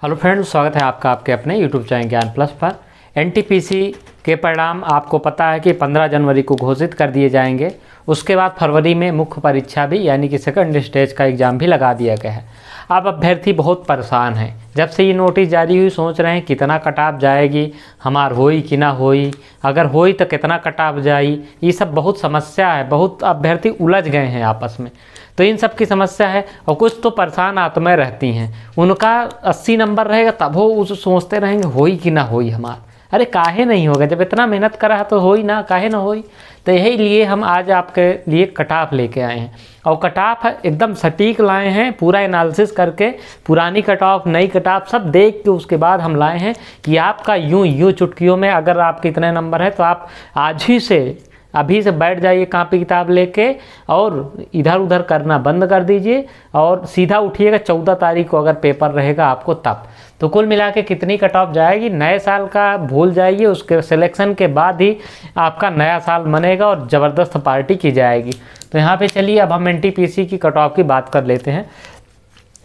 Hello friends, स्वागत है आपका आपके अपने यूट्यूब चैनल ज्ञान प्लस पर। एनटीपीसी के परिणाम आपको पता है कि 15 जनवरी को घोषित कर दिए जाएंगे। उसके बाद फरवरी में मुख्य परीक्षा भी यानी कि सेकंड स्टेज का एग्ज़ाम भी लगा दिया गया है। अब अभ्यर्थी बहुत परेशान हैं। जब से ये नोटिस जारी हुई सोच रहे हैं कितना कट ऑफ जाएगी, हमार होई कि ना होई, अगर होई तो कितना कट ऑफ जाई। ये सब बहुत समस्या है, बहुत अभ्यर्थी उलझ गए हैं आपस में। तो इन सब की समस्या है और कुछ तो परेशान आत्माएं रहती हैं। उनका 80 नंबर रहेगा तब वो उस सोचते रहेंगे होई कि ना होई हमार। अरे काहे नहीं होगा, जब इतना मेहनत करा है तो होई ना, काहे ना होई। तो यही लिए हम आज आपके लिए कट ऑफ लेके आए हैं और कट ऑफ एकदम सटीक लाए हैं, पूरा एनालिसिस करके पुरानी कट ऑफ नई कट ऑफ सब देख के उसके बाद हम लाए हैं कि आपका यूं चुटकियों में अगर आपके इतने नंबर है तो आप आज ही से अभी से बैठ जाइए कॉपी किताब लेके और इधर उधर करना बंद कर दीजिए और सीधा उठिएगा 14 तारीख को अगर पेपर रहेगा आपको तब। तो कुल मिला के कितनी कट ऑफ जाएगी नए साल का भूल जाइए, उसके सिलेक्शन के बाद ही आपका नया साल बनेगा और ज़बरदस्त पार्टी की जाएगी। तो यहाँ पे चलिए अब हम एनटीपीसी की कट ऑफ की बात कर लेते हैं।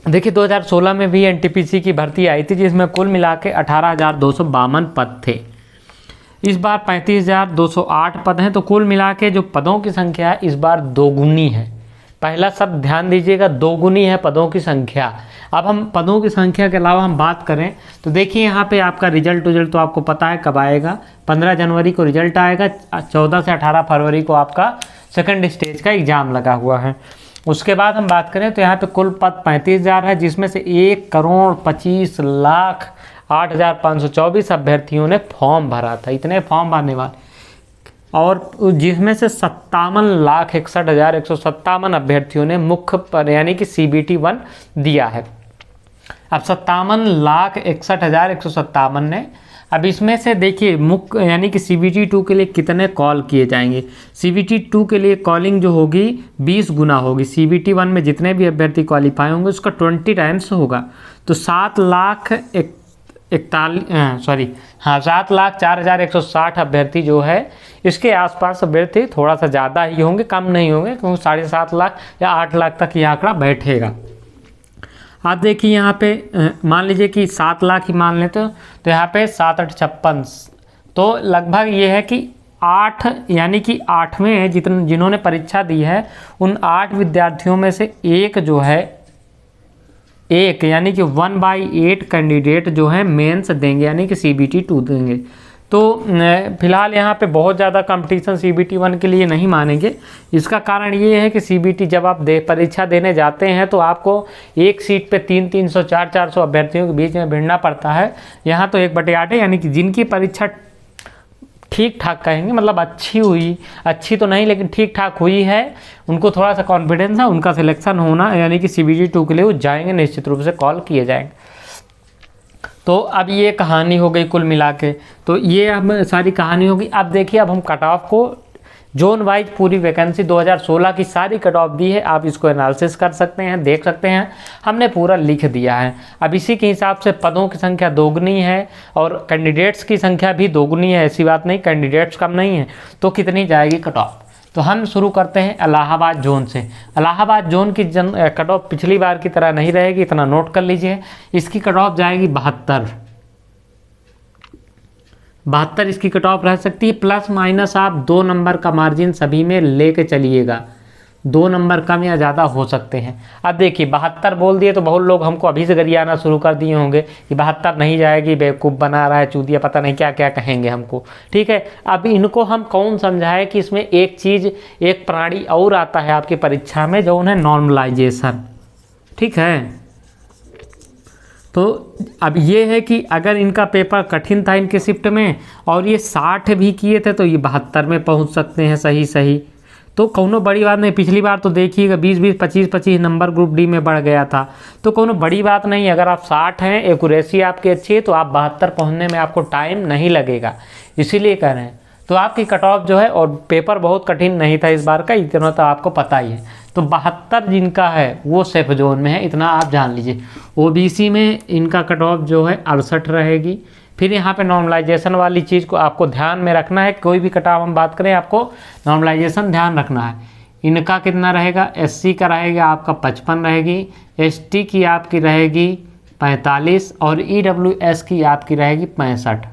देखिए 2016 में भी एनटीपीसी की भर्ती आई थी जिसमें कुल मिला के 18,252 पद थे। इस बार 35,208 पद हैं। तो कुल मिला के जो पदों की संख्या है इस बार दोगुनी है। पहला सब ध्यान दीजिएगा, दोगुनी है पदों की संख्या। अब हम पदों की संख्या के अलावा हम बात करें तो देखिए यहाँ पे आपका रिजल्ट तो आपको पता है कब आएगा। 15 जनवरी को रिजल्ट आएगा, 14 से 18 फरवरी को आपका सेकंड स्टेज का एग्ज़ाम लगा हुआ है। उसके बाद हम बात करें तो यहाँ पे कुल पद 35,000 है, जिसमें से 1,25,08,524 अभ्यर्थियों ने फॉर्म भरा था। इतने फॉर्म भरने वाले और जिसमें से 57,61,157 अभ्यर्थियों ने मुख्य पर यानी कि CBT 1 दिया है। अब 57,61,157 ने, अब इसमें से देखिए मुख्य यानी कि CBT 2 के लिए कितने कॉल किए जाएंगे। CBT 2 के लिए कॉलिंग जो होगी 20 गुना होगी। CBT 1 में जितने भी अभ्यर्थी क्वालिफाई होंगे उसका 20 टाइम्स होगा। तो 7,04,160 अभ्यर्थी जो है इसके आसपास अभ्यर्थी थोड़ा सा ज़्यादा ही होंगे, कम नहीं होंगे, क्योंकि 7.5 लाख या 8 लाख तक ये आंकड़ा बैठेगा। आप देखिए यहाँ पे मान लीजिए कि 7 लाख ही मान लेते हो तो यहाँ पे 7,856, तो लगभग ये है कि 8 यानी कि 8वें जिन्होंने परीक्षा दी है उन 8 विद्यार्थियों में से एक जो है एक यानी कि 1/8 कैंडिडेट जो है मेंस देंगे यानी कि CBT 2 देंगे। तो फिलहाल यहाँ पे बहुत ज़्यादा कंपटीशन CBT 1 के लिए नहीं मानेंगे। इसका कारण ये है कि CBT जब आप परीक्षा देने जाते हैं तो आपको एक सीट पे 300 400 अभ्यर्थियों के बीच में भिड़ना पड़ता है। यहाँ तो 1/8 है, यानी कि जिनकी परीक्षा ठीक ठाक कहेंगे, मतलब अच्छी हुई, अच्छी तो नहीं लेकिन ठीक ठाक हुई है, उनको थोड़ा सा कॉन्फिडेंस है, उनका सिलेक्शन होना यानी कि CBT 2 के लिए वो जाएंगे, निश्चित रूप से कॉल किए जाएंगे। तो अब ये कहानी हो गई कुल मिला के। तो ये अब सारी कहानी होगी। अब देखिए अब हम कट ऑफ को जोन वाइज पूरी वैकेंसी 2016 की सारी कट ऑफ दी है। आप इसको एनालिसिस कर सकते हैं, देख सकते हैं, हमने पूरा लिख दिया है। अब इसी के हिसाब से पदों की संख्या दोगुनी है और कैंडिडेट्स की संख्या भी दोगुनी है, ऐसी बात नहीं, कैंडिडेट्स कम नहीं है। तो कितनी जाएगी कट ऑफ, तो हम शुरू करते हैं इलाहाबाद जोन से। इलाहाबाद जोन की कट ऑफ पिछली बार की तरह नहीं रहेगी, इतना नोट कर लीजिए। इसकी कट ऑफ जाएगी 72 इसकी कट ऑफ रह सकती है। प्लस माइनस आप 2 नंबर का मार्जिन सभी में लेके चलिएगा, 2 नंबर कम या ज़्यादा हो सकते हैं। अब देखिए 72 बोल दिए तो बहुत लोग हमको अभी से गरियाना शुरू कर दिए होंगे कि 72 नहीं जाएगी, बेवकूफ़ बना रहा है, चूतिया, पता नहीं क्या क्या कहेंगे हमको। ठीक है, अब इनको हम कौन समझाए कि इसमें एक चीज़, एक प्राणी और आता है आपकी परीक्षा में जो उन्हें नॉर्मलाइजेशन। ठीक है, तो अब ये है कि अगर इनका पेपर कठिन था इनके शिफ्ट में और ये 60 भी किए थे तो ये 72 में पहुंच सकते हैं सही। तो कोनो बड़ी बात नहीं। पिछली बार तो देखिएगा 20-20 25-25 नंबर ग्रुप डी में बढ़ गया था, तो कोनो बड़ी बात नहीं। अगर आप 60 हैं, एक्यूरेसी आपकी अच्छी है तो आप 72 पहुँचने में आपको टाइम नहीं लगेगा, इसीलिए कह रहे हैं। तो आपकी कट ऑफ जो है, और पेपर बहुत कठिन नहीं था इस बार का, इतना तो आपको पता ही है। तो 72 जिनका है वो सेफ जोन में है, इतना आप जान लीजिए। OBC में इनका कट ऑफ जो है 68 रहेगी। फिर यहाँ पे नॉर्मलाइजेशन वाली चीज़ को आपको ध्यान में रखना है। कोई भी कट ऑफ हम बात करें आपको नॉर्मलाइजेशन ध्यान रखना है। इनका कितना रहेगा, SC का रहेगा आपका 55 रहेगी, ST की आपकी रहेगी 45 और EWS की आपकी रहेगी 65।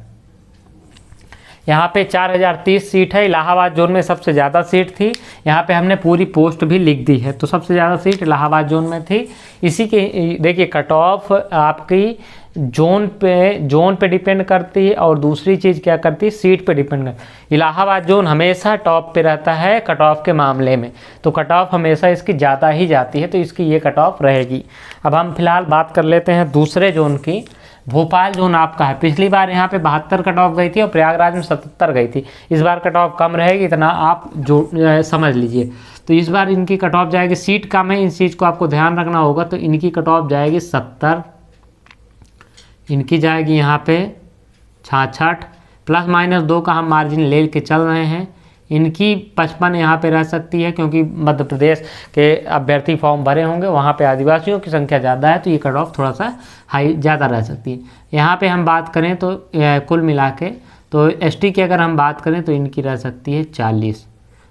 यहाँ पे 4030 सीट है। इलाहाबाद जोन में सबसे ज़्यादा सीट थी। यहाँ पे हमने पूरी पोस्ट भी लिख दी है। तो सबसे ज़्यादा सीट इलाहाबाद जोन में थी। इसी के देखिए कट ऑफ आपकी जोन पे डिपेंड करती है और दूसरी चीज़ क्या करती है, सीट पे डिपेंड करती है। इलाहाबाद जोन हमेशा टॉप पे रहता है कट ऑफ के मामले में, तो कट ऑफ हमेशा इसकी ज़्यादा ही जाती है, तो इसकी ये कट ऑफ रहेगी। अब हम फिलहाल बात कर लेते हैं दूसरे जोन की। भोपाल जोन आपका है। पिछली बार यहाँ पे 72 कट ऑफ गई थी और प्रयागराज में 77 गई थी। इस बार कट ऑफ कम रहेगी, इतना आप जो समझ लीजिए। तो इस बार इनकी कट ऑफ जाएगी, सीट कम है, इस चीज़ को आपको ध्यान रखना होगा। तो इनकी कट ऑफ जाएगी 70, इनकी जाएगी यहाँ पे 66, +-2 का हम मार्जिन ले के चल रहे हैं। इनकी 55 यहाँ पे रह सकती है, क्योंकि मध्य प्रदेश के अभ्यर्थी फॉर्म भरे होंगे, वहाँ पे आदिवासियों की संख्या ज़्यादा है, तो ये कट ऑफ थोड़ा सा हाई ज़्यादा रह सकती है। यहाँ पे हम बात करें तो कुल मिला के तो एसटी की अगर हम बात करें तो इनकी रह सकती है 40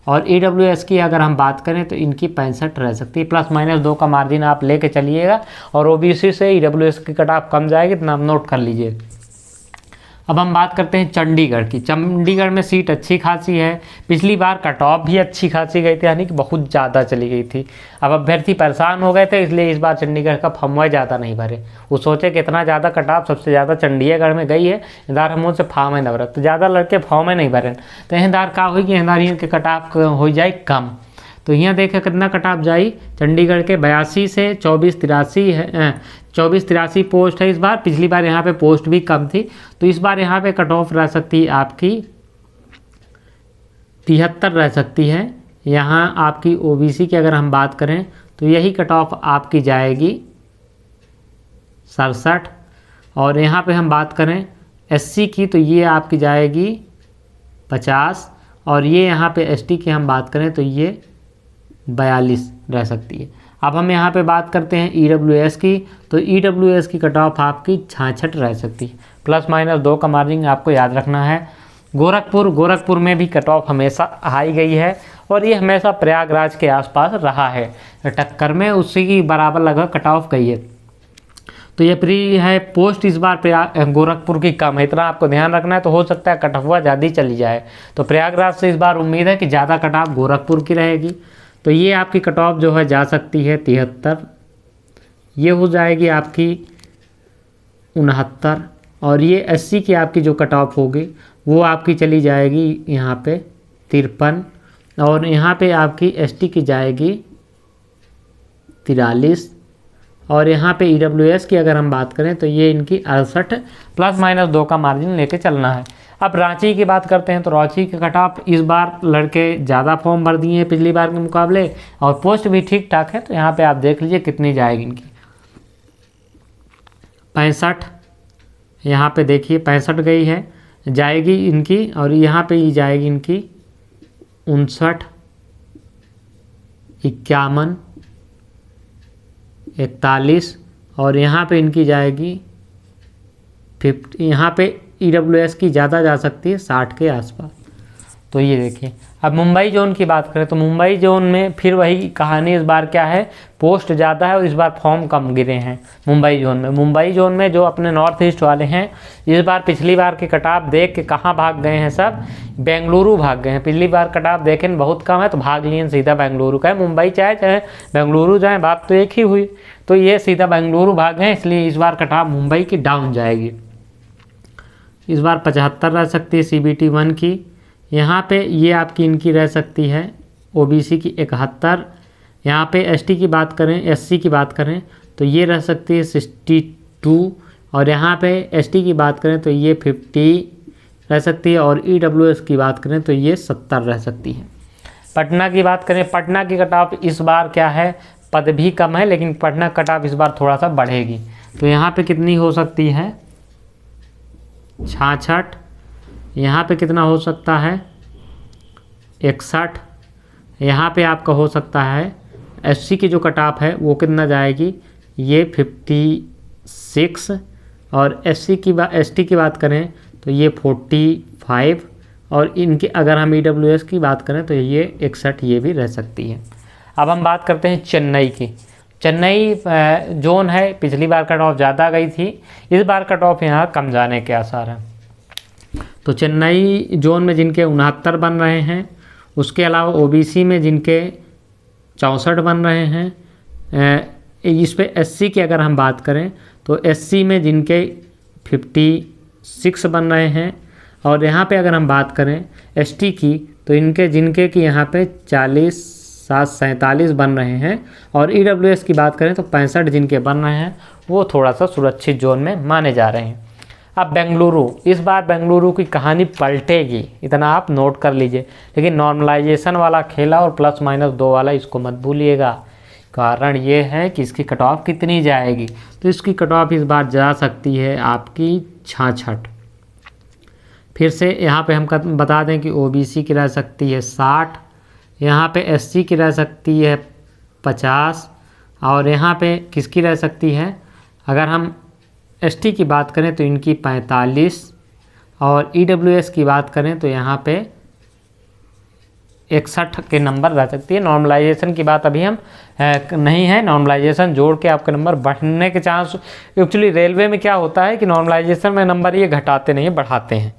और EWS की अगर हम बात करें तो इनकी 65 रह सकती है। +-2 का मार्जिन आप लेके चलिएगा। और OBC से EWS की कट ऑफ कम जाएगी, इतना आप नोट कर लीजिए। अब हम बात करते हैं चंडीगढ़ की। चंडीगढ़ में सीट अच्छी खासी है। पिछली बार कट ऑफ भी अच्छी खासी गई थी, यानी कि बहुत ज़्यादा चली गई थी। अब अभ्यर्थी परेशान हो गए थे, इसलिए इस बार चंडीगढ़ का फॉर्म ज़्यादा नहीं भरे। वो सोचे कि इतना ज़्यादा कट ऑफ सबसे ज़्यादा चंडीगढ़ में गई है, इंदार हम उनसे फॉर्म है नवरत, तो ज़्यादा लड़के फॉर्म नहीं भरे। तो इंदार का हुई कि इंदार के कट ऑफ हो जाए कम। तो यहाँ देखे कितना कट ऑफ जाई चंडीगढ़ के 82 से 24-83 है। 24-83 पोस्ट है इस बार। पिछली बार यहाँ पे पोस्ट भी कम थी, तो इस बार यहाँ पे कट ऑफ रह सकती है आपकी 73 रह सकती है। यहाँ आपकी OBC की अगर हम बात करें तो यही कट ऑफ आपकी जाएगी 67। और यहाँ पे हम बात करें SC की तो ये आपकी जाएगी 50। और ये यहाँ पे ST की हम बात करें तो ये 42 रह सकती है। अब हम यहाँ पे बात करते हैं EWS की, तो EWS की कट ऑफ आपकी 66 रह सकती है। +-2 का मार्जिन आपको याद रखना है। गोरखपुर में भी कट ऑफ हमेशा हाई गई है और ये हमेशा प्रयागराज के आसपास रहा है। टक्कर में उसी की बराबर लगभग कट ऑफ गई है। तो ये प्री है पोस्ट इस बार गोरखपुर की कम है, इतना आपको ध्यान रखना है। तो हो सकता है कट ऑफ ज़्यादा चली जाए, तो प्रयागराज से इस बार उम्मीद है कि ज़्यादा कट ऑफ गोरखपुर की रहेगी। तो ये आपकी कट ऑफ जो है जा सकती है 73, ये हो जाएगी आपकी 69। और ये SC की आपकी जो कट ऑफ होगी वो आपकी चली जाएगी यहाँ पे 53। और यहाँ पे आपकी ST की जाएगी 43। और यहाँ पे EWS की अगर हम बात करें तो ये इनकी 68, +-2 का मार्जिन लेके चलना है। अब रांची की बात करते हैं, तो रांची के कट ऑफ इस बार लड़के ज़्यादा फॉर्म भर दिए हैं पिछली बार के मुकाबले, और पोस्ट भी ठीक ठाक है। तो यहाँ पे आप देख लीजिए कितनी जाएगी इनकी 65। यहाँ पे देखिए 65 गई है, जाएगी इनकी। और यहाँ पे ये जाएगी इनकी 59, 51, 41। और यहाँ पे इनकी जाएगी 50। यहाँ पे EWS की ज़्यादा जा सकती है 60 के आसपास। तो ये देखिए। अब मुंबई जोन की बात करें तो मुंबई जोन में फिर वही कहानी इस बार क्या है, पोस्ट ज़्यादा है और इस बार फॉर्म कम गिरे हैं मुंबई जोन में। मुंबई जोन में जो अपने नॉर्थ ईस्ट वाले हैं, इस बार पिछली बार के कट ऑफ देख के कहाँ भाग गए हैं, सब बेंगलुरु भाग गए हैं। पिछली बार कट ऑफ देखें बहुत कम है तो भाग लिए सीधा बेंगलुरु का। मुंबई चाहे बेंगलुरु जाए, बात तो एक ही हुई। तो ये सीधा बेंगलुरु भाग गए, इसलिए इस बार कट ऑफ मुंबई की डाउन जाएगी। इस बार 75 रह सकती है CBT 1 की। यहाँ पे ये आपकी इनकी रह सकती है OBC की 71। यहाँ पे ST की बात करें, SC की बात करें तो ये रह सकती है 62। और यहाँ पे ST की बात करें तो ये 50 रह सकती है। और EWS की बात करें तो ये 70 रह सकती है। पटना की बात करें, पटना की कट ऑफ इस बार क्या है, पद भी कम है, लेकिन पटना कट ऑफ इस बार थोड़ा सा बढ़ेगी। तो यहाँ पे कितनी हो सकती है 66। यहाँ पे कितना हो सकता है 61। यहाँ पे आपका हो सकता है SC की जो कट ऑफ है वो कितना जाएगी, ये 56। और ST की बात करें तो ये 45। और इनके अगर हम EWS की बात करें तो ये 61, ये भी रह सकती है। अब हम बात करते हैं चेन्नई की। चेन्नई जोन है, पिछली बार कट ऑफ ज़्यादा गई थी, इस बार कट ऑफ यहाँ कम जाने के आसार हैं। तो चेन्नई जोन में जिनके 69 बन रहे हैं, उसके अलावा ओबीसी में जिनके 64 बन रहे हैं, इस पे एससी की अगर हम बात करें तो एससी में जिनके 56 बन रहे हैं, और यहाँ पे अगर हम बात करें एसटी की तो जिनके की यहाँ पे 47 बन रहे हैं, और ईडब्ल्यूएस की बात करें तो 65 जिनके बन रहे हैं वो थोड़ा सा सुरक्षित जोन में माने जा रहे हैं। अब बेंगलुरु, इस बार बेंगलुरु की कहानी पलटेगी, इतना आप नोट कर लीजिए, लेकिन नॉर्मलाइजेशन वाला खेला और ±2 वाला इसको मत भूलिएगा। कारण ये है कि इसकी कट ऑफ कितनी जाएगी, तो इसकी कट ऑफ इस बार जा सकती है आपकी 66। फिर से यहाँ पे हम बता दें कि ओबीसी की रह सकती है 60, यहाँ पे एससी की रह सकती है 50, और यहाँ पे किसकी रह सकती है, अगर हम एसटी की बात करें तो इनकी 45, और ईडब्ल्यूएस की बात करें तो यहाँ पे 61 के नंबर रह सकती है। नॉर्मलाइजेशन की बात अभी हम नहीं है, नॉर्मलाइजेशन जोड़ के आपके नंबर बढ़ने के चांस, एक्चुअली रेलवे में क्या होता है कि नॉर्मलाइजेशन में नंबर ये घटाते नहीं है, बढ़ाते हैं,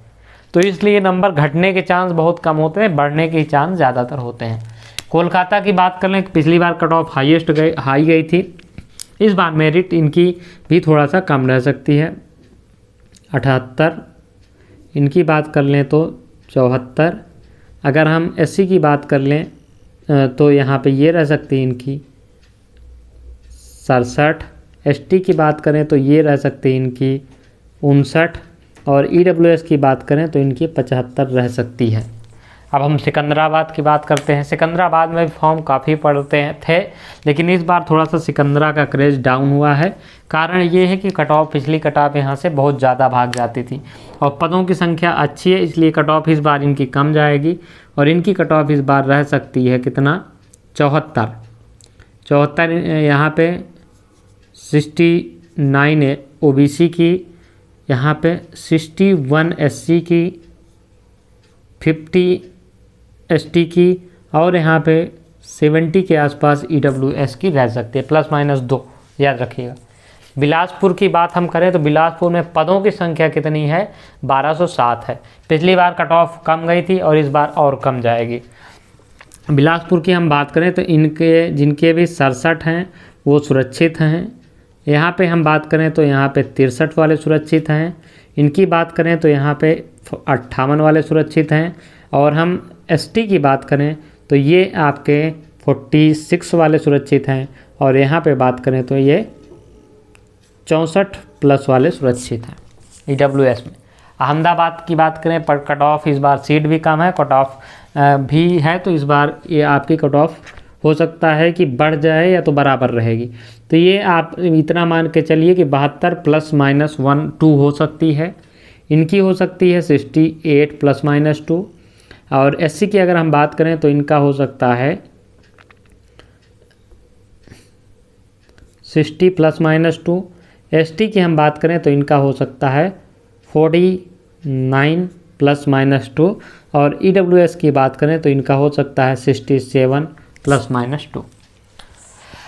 तो इसलिए नंबर घटने के चांस बहुत कम होते हैं, बढ़ने के चांस ज़्यादातर होते हैं। कोलकाता की बात कर लें, पिछली बार कट ऑफ हाई गई थी, इस बार मेरिट इनकी भी थोड़ा सा कम रह सकती है, 78। इनकी बात कर लें तो 74। अगर हम एससी की बात कर लें तो यहाँ पे ये रह सकती है इनकी 67। एसटी की बात करें तो ये रह सकती है इनकी 59, और ईडब्ल्यूएस की बात करें तो इनकी 75 रह सकती है। अब हम सिकंदराबाद की बात करते हैं। सिकंदराबाद में फॉर्म काफ़ी पड़ते थे, लेकिन इस बार थोड़ा सा सिकंदरा का क्रेज डाउन हुआ है। कारण ये है कि कट ऑफ, पिछली कट ऑफ यहाँ से बहुत ज़्यादा भाग जाती थी, और पदों की संख्या अच्छी है, इसलिए कट ऑफ इस बार इनकी कम जाएगी, और इनकी कट ऑफ इस बार रह सकती है कितना, 74। यहाँ पे 69 है ओबीसी की, यहाँ पे 61 एससी की, 50 एसटी की, और यहाँ पे 70 के आसपास ईडब्ल्यूएस की रह सकती है, ±2 याद रखिएगा। बिलासपुर की बात हम करें तो बिलासपुर में पदों की संख्या कितनी है, 1207 है। पिछली बार कट ऑफ कम गई थी और इस बार और कम जाएगी। बिलासपुर की हम बात करें तो इनके जिनके भी 67 हैं वो सुरक्षित हैं। यहाँ पे हम बात करें तो यहाँ पे 63 वाले सुरक्षित हैं। इनकी बात करें तो यहाँ पे 58 वाले सुरक्षित हैं, और हम एसटी की बात करें तो ये आपके 46 वाले सुरक्षित हैं, और यहाँ पे बात करें तो ये 64+ वाले सुरक्षित हैं ईडब्ल्यूएस में। अहमदाबाद की बात करें पर कट ऑफ इस बार सीट भी कम है, कट ऑफ भी है, तो इस बार ये आपकी कट ऑफ हो सकता है कि बढ़ जाए या तो बराबर रहेगी। तो ये आप इतना मान के चलिए कि 72 ±1 2 हो सकती है। इनकी हो सकती है 68 ±2, और एससी की अगर हम बात करें तो इनका हो सकता है 60 ±2। एसटी की हम बात करें तो इनका हो सकता है 49 ±2, और ईडब्ल्यूएस की बात करें तो इनका हो सकता है 67 ±2।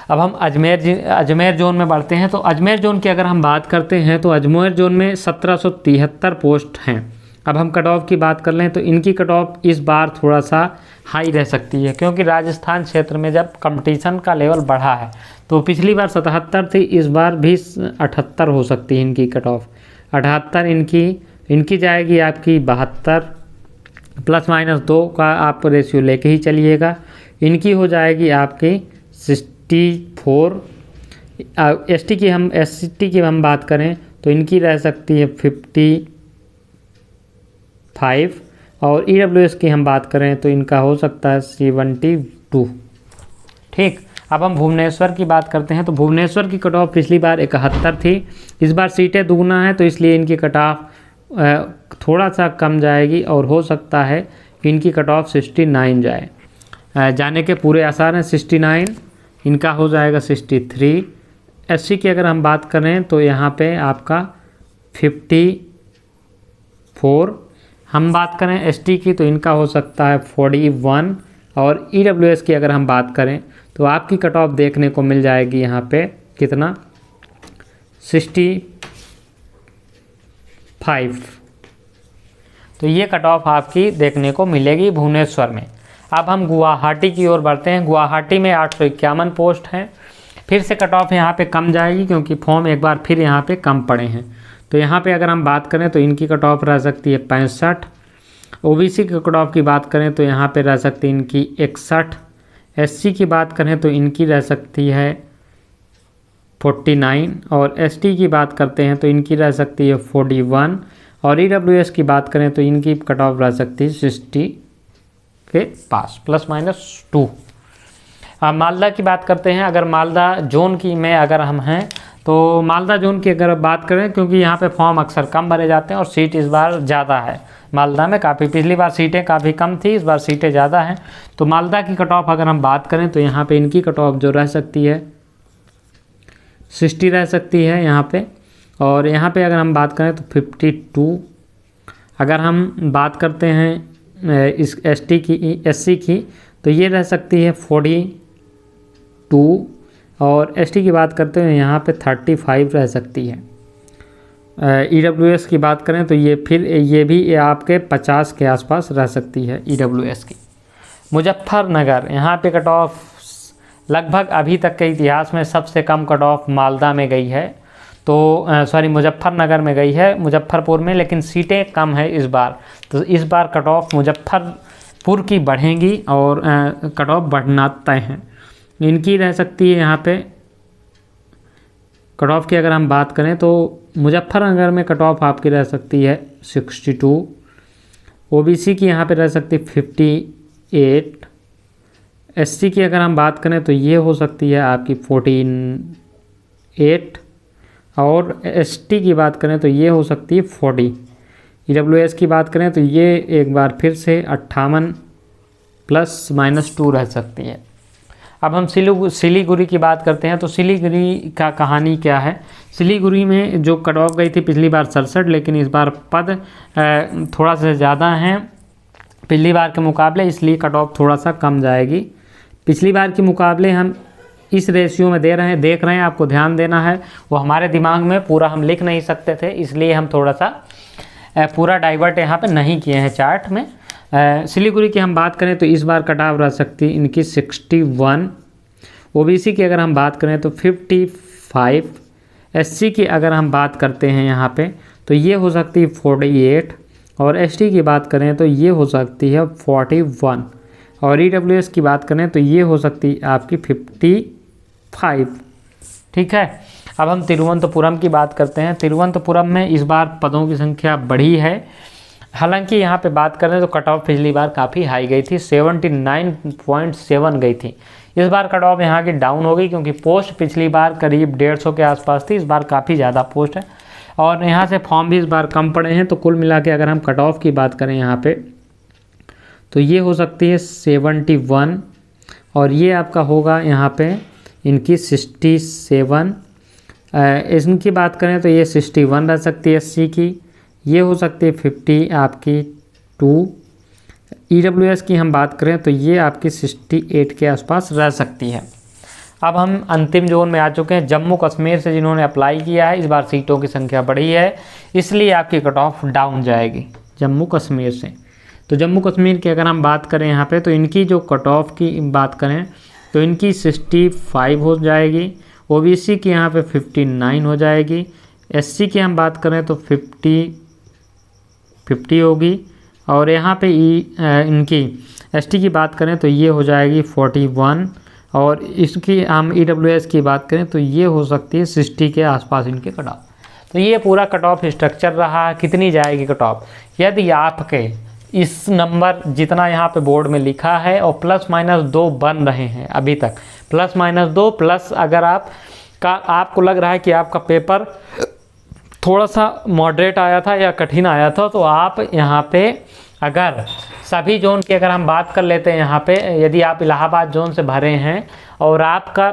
अब हम अजमेर जोन में बढ़ते हैं। तो अजमेर जोन की अगर हम बात करते हैं तो अजमेर जोन में 1773 पोस्ट हैं। अब हम कट ऑफ की बात कर लें तो इनकी कट ऑफ इस बार थोड़ा सा हाई रह सकती है, क्योंकि राजस्थान क्षेत्र में जब कंपटीशन का लेवल बढ़ा है तो पिछली बार 77 थी, इस बार भी 78 हो सकती है इनकी कट ऑफ। 78 इनकी जाएगी आपकी 72 ±2 का आप रेशियो लेके ही चलिएगा। इनकी हो जाएगी आपकी 64। एसटी की हम बात करें तो इनकी रह सकती है 55, और ईडब्ल्यूएस की हम बात करें तो इनका हो सकता है 72। ठीक, अब हम भुवनेश्वर की बात करते हैं। तो भुवनेश्वर की कट ऑफ पिछली बार 71 थी, इस बार सीटें दुगना है तो इसलिए इनकी कट ऑफ थोड़ा सा कम जाएगी, और हो सकता है कि इनकी कट ऑफ 69 जाए, जाने के पूरे आसार हैं। 69 इनका हो जाएगा 63। एससी की अगर हम बात करें तो यहाँ पे आपका 54। हम बात करें एसटी की तो इनका हो सकता है 41, और ईडब्ल्यूएस की अगर हम बात करें तो आपकी कट ऑफ देखने को मिल जाएगी यहाँ पे कितना 65। तो ये कट ऑफ आपकी देखने को मिलेगी भुवनेश्वर में। अब हम गुवाहाटी की ओर बढ़ते हैं। गुवाहाटी में 851 पोस्ट हैं। फिर से कट ऑफ यहाँ पे कम जाएगी क्योंकि फॉर्म एक बार फिर यहाँ पे कम पड़े हैं। तो यहाँ पे अगर हम बात करें तो इनकी कट ऑफ रह सकती है 65। ओबीसी की कट ऑफ की बात करें तो यहाँ पे रह सकती है इनकी 61। एससी की बात करें तो इनकी रह सकती है 49। और एसटी की बात करते हैं तो इनकी रह सकती है 41। और ईडब्ल्यूएस की बात करें तो इनकी कट ऑफ रह सकती है 60 के पास ±2। मालदा की बात करते हैं। अगर मालदा जोन की में अगर हम हैं तो मालदा जोन की अगर बात करें, क्योंकि यहाँ पे फॉर्म अक्सर कम भरे जाते हैं और सीट इस बार ज़्यादा है मालदा में काफ़ी। पिछली बार सीटें काफ़ी कम थी, इस बार सीटें ज़्यादा हैं। तो मालदा की कट ऑफ अगर हम बात करें तो यहाँ पे इनकी कट ऑफ जो रह सकती है 60 रह सकती है यहाँ पे। और यहाँ पे अगर हम बात करें तो 52। अगर हम बात करते हैं इस एसटी की एससी की तो ये रह सकती है 42। और एसटी की बात करते हैं यहाँ पे 35 रह सकती है। ईडब्ल्यूएस की बात करें तो ये फिर ये भी आपके 50 के आसपास रह सकती है ईडब्ल्यूएस की। मुजफ्फरनगर यहाँ पे कट ऑफ लगभग अभी तक के इतिहास में सबसे कम कट ऑफ मालदा में गई है, तो मुजफ्फरनगर में गई है, मुजफ्फरपुर में, लेकिन सीटें कम है इस बार। तो इस बार कट ऑफ मुजफ्फरपुर की बढ़ेंगी और कट ऑफ बढ़ना तय है। इनकी रह सकती है यहाँ पे कट ऑफ की अगर हम बात करें तो मुजफ्फरनगर में कट ऑफ आपकी रह सकती है 62। ओबीसी की यहाँ पे रह सकती है 58। एससी की अगर हम बात करें तो ये हो सकती है आपकी 48। और एसटी की बात करें तो ये हो सकती है 40। ईडब्ल्यूएस की बात करें तो ये एक बार फिर से 58 ±2 रह सकती है। अब हम सिलीगुड़ी की बात करते हैं। तो सिलीगुड़ी का कहानी क्या है। सिलीगुड़ी में जो कट ऑफ गई थी पिछली बार 67, लेकिन इस बार पद थोड़ा सा ज़्यादा हैं पिछली बार के मुकाबले, इसलिए कट ऑफ थोड़ा सा कम जाएगी। पिछली बार के मुकाबले हम इस रेशियो में देख रहे हैं, आपको ध्यान देना है। वो हमारे दिमाग में पूरा हम लिख नहीं सकते थे, इसलिए हम थोड़ा सा पूरा डाइवर्ट यहाँ पे नहीं किए हैं चार्ट में। सिलीगुड़ी की हम बात करें तो इस बार कट ऑफ रह सकती है इनकी 61। ओबीसी की अगर हम बात करें तो 55। एससी की अगर हम बात करते हैं यहाँ पे तो ये हो सकती है 48। और एसटी की बात करें तो ये हो सकती है 41। और ईडब्ल्यूएस की बात करें तो ये हो सकती है आपकी 55। ठीक है। अब हम तिरुवनंतपुरम की बात करते हैं। तिरुवनंतपुरम में इस बार पदों की संख्या बढ़ी है। हालांकि यहाँ पे बात करें तो कट ऑफ पिछली बार काफ़ी हाई गई थी, 79.7 गई थी। इस बार कट ऑफ यहाँ की डाउन हो गई क्योंकि पोस्ट पिछली बार करीब 150 के आसपास थी, इस बार काफ़ी ज़्यादा पोस्ट है। और यहाँ से फॉर्म भी इस बार कम पड़े हैं। तो कुल मिला के अगर हम कट ऑफ की बात करें यहाँ पे तो ये हो सकती है 71। और ये आपका होगा यहाँ पे इनकी 67। इनकी बात करें तो ये 61 रह सकती है एससी की। ये हो सकती है 50 आपकी 2। ईडब्ल्यूएस की हम बात करें तो ये आपकी 68 के आसपास रह सकती है। अब हम अंतिम जोन में आ चुके हैं। जम्मू कश्मीर से जिन्होंने अप्लाई किया है, इस बार सीटों की संख्या बढ़ी है, इसलिए आपकी कट ऑफ डाउन जाएगी जम्मू कश्मीर से। तो जम्मू कश्मीर की अगर हम बात करें यहाँ पे तो इनकी जो कट ऑफ की बात करें तो इनकी 65 हो जाएगी। ओबीसी की यहाँ पे 59 हो जाएगी। एससी की हम बात करें तो 50 होगी। और यहाँ पे इनकी एसटी की बात करें तो ये हो जाएगी 41। और इसकी हम ईडब्ल्यूएस की बात करें तो ये हो सकती है 60 के आसपास इनके कट ऑफ। तो ये पूरा कट ऑफ स्ट्रक्चर रहा। कितनी जाएगी कट ऑफ, यदि आपके इस नंबर जितना यहाँ पे बोर्ड में लिखा है और ±2 बन रहे हैं अभी तक, ±2 प्लस अगर आपको लग रहा है कि आपका पेपर थोड़ा सा मॉडरेट आया था या कठिन आया था, तो आप यहाँ पे अगर सभी जोन की अगर हम बात कर लेते हैं यहाँ पे, यदि आप इलाहाबाद जोन से भरे हैं और आपका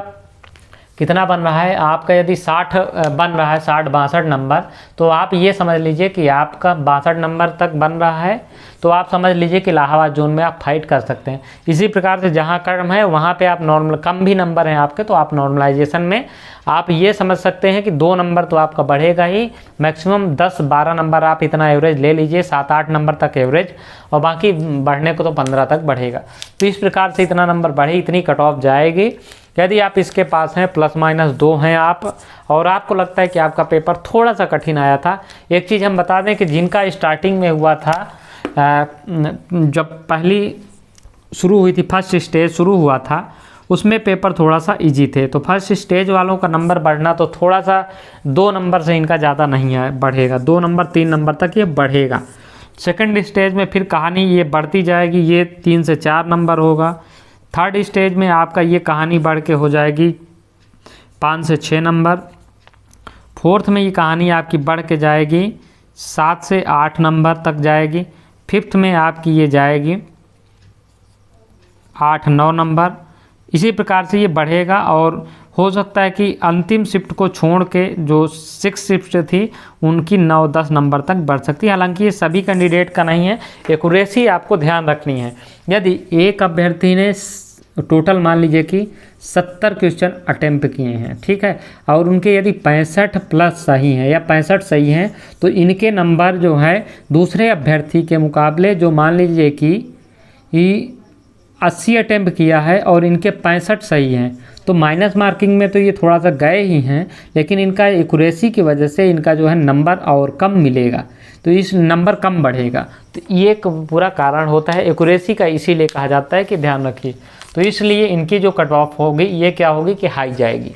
कितना बन रहा है आपका, यदि 60 बन रहा है, 60-62 नंबर, तो आप ये समझ लीजिए कि आपका 62 नंबर तक बन रहा है, तो आप समझ लीजिए कि इलाहाबाद जोन में आप फाइट कर सकते हैं। इसी प्रकार से जहाँ कम है वहाँ पे आप नॉर्मल, कम भी नंबर हैं आपके, तो आप नॉर्मलाइजेशन में आप ये समझ सकते हैं कि 2 नंबर तो आपका बढ़ेगा ही, मैक्सिमम 10-12 नंबर आप इतना एवरेज ले लीजिए, 7-8 नंबर तक एवरेज, और बाकी बढ़ने को तो 15 तक बढ़ेगा। तो इस प्रकार से इतना नंबर बढ़े, इतनी कट ऑफ जाएगी। यदि आप इसके पास हैं, +-2 हैं आप, और आपको लगता है कि आपका पेपर थोड़ा सा कठिन आया था, एक चीज़ हम बता दें कि जिनका स्टार्टिंग में हुआ था, जब पहली शुरू हुई थी, फर्स्ट स्टेज शुरू हुआ था, उसमें पेपर थोड़ा सा इजी थे, तो फर्स्ट स्टेज वालों का नंबर बढ़ना तो थोड़ा सा 2 नंबर से इनका ज़्यादा नहीं है, बढ़ेगा 2 नंबर 3 नंबर तक ये बढ़ेगा। सेकंड स्टेज में फिर कहानी ये बढ़ती जाएगी, ये 3 से 4 नंबर होगा। थर्ड स्टेज में आपका ये कहानी बढ़ के हो जाएगी 5 से 6 नंबर। फोर्थ में ये कहानी आपकी बढ़ के जाएगी 7 से 8 नंबर तक जाएगी। फिफ्थ में आपकी ये जाएगी 8-9 नंबर। इसी प्रकार से ये बढ़ेगा, और हो सकता है कि अंतिम शिफ्ट को छोड़ के जो 6 शिफ्ट थी उनकी 9-10 नंबर तक बढ़ सकती है। हालांकि ये सभी कैंडिडेट का नहीं है, एक्यूरेसी आपको ध्यान रखनी है। यदि एक अभ्यर्थी ने टोटल मान लीजिए कि 70 क्वेश्चन अटेम्प्ट किए हैं, ठीक है, और उनके यदि 65 प्लस सही हैं या 65 सही हैं, तो इनके नंबर जो है दूसरे अभ्यर्थी के मुकाबले, जो मान लीजिए कि 80 अटेम्प्ट किया है और इनके 65 सही हैं, तो माइनस मार्किंग में तो ये थोड़ा सा गए ही हैं, लेकिन इनका एक्यूरेसी की वजह से इनका जो है नंबर और कम मिलेगा, तो इस नंबर कम बढ़ेगा। तो ये एक पूरा कारण होता है एक्यूरेसी का, इसीलिए कहा जाता है कि ध्यान रखिए। तो इसलिए इनकी जो कट ऑफ होगी ये क्या होगी कि हाई जाएगी,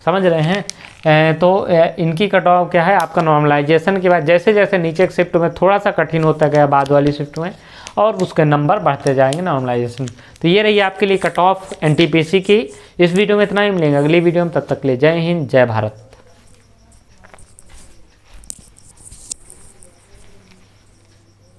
समझ रहे हैं। तो इनकी कट ऑफ क्या है, आपका नॉर्मलाइजेशन के बाद जैसे जैसे नीचे के शिफ्ट में थोड़ा सा कठिन होता गया बाद वाली शिफ्ट में, और उसके नंबर बढ़ते जाएंगे नॉर्मलाइजेशन। तो ये रही आपके लिए कट ऑफ एनटीपीसी की। इस वीडियो में इतना ही, मिलेंगे अगली वीडियो में, तब तक ले जय हिंद, जय भारत।